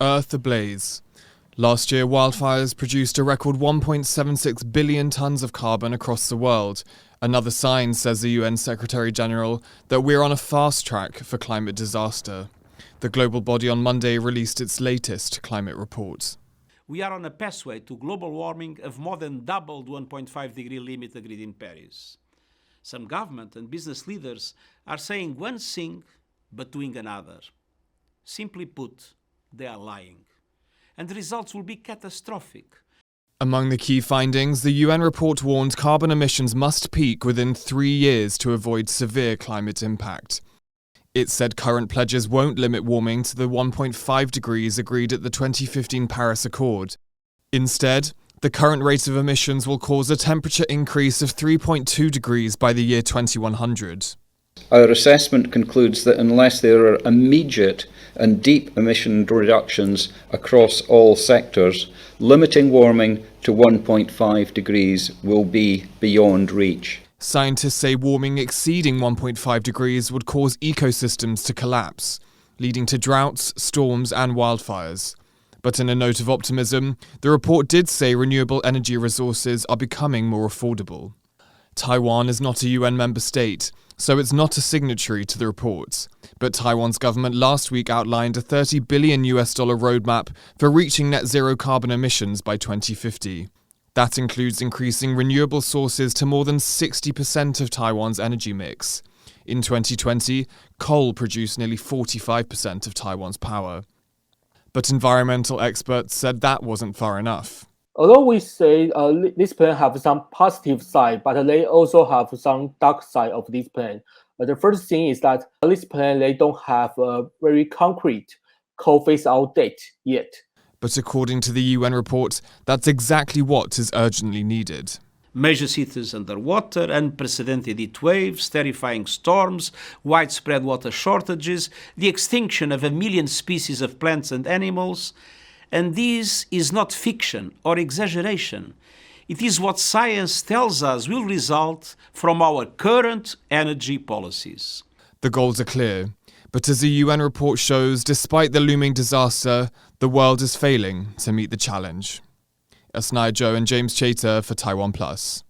Earth ablaze. Last year, wildfires produced a record 1.76 billion tonnes of carbon across the world. Another sign, says the UN Secretary-General, that we're on a fast track for climate disaster. The global body on Monday released its latest climate report. We are on a pathway to global warming of more than double the 1.5 degree limit agreed in Paris. Some government and business leaders are saying one thing but doing another. Simply put, they are lying. And the results will be catastrophic. Among the key findings, the UN report warned carbon emissions must peak within 3 years to avoid severe climate impact. It said current pledges won't limit warming to the 1.5 degrees agreed at the 2015 Paris Accord. Instead, the current rate of emissions will cause a temperature increase of 3.2 degrees by the year 2100. Our assessment concludes that unless there are immediate and deep emission reductions across all sectors, limiting warming to 1.5 degrees will be beyond reach. Scientists say warming exceeding 1.5 degrees would cause ecosystems to collapse, leading to droughts, storms and wildfires. But in a note of optimism, the report did say renewable energy resources are becoming more affordable. Taiwan is not a UN member state, so it's not a signatory to the report. But Taiwan's government last week outlined a $30 billion roadmap for reaching net zero carbon emissions by 2050. That includes increasing renewable sources to more than 60% of Taiwan's energy mix. In 2020, coal produced nearly 45% of Taiwan's power. But environmental experts said that wasn't far enough. Although we say this plan have some positive side, but they also have some dark side of this plan. The first thing is that this plan, they don't have a very concrete coal phase-out date yet. But according to the UN report, that's exactly what is urgently needed. Major cities underwater, unprecedented heat waves, terrifying storms, widespread water shortages, the extinction of 1 million species of plants and animals. And this is not fiction or exaggeration. It is what science tells us will result from our current energy policies. The goals are clear, but as the UN report shows, despite the looming disaster, the world is failing to meet the challenge. Asnaya, Chou and James Chater for TaiwanPlus.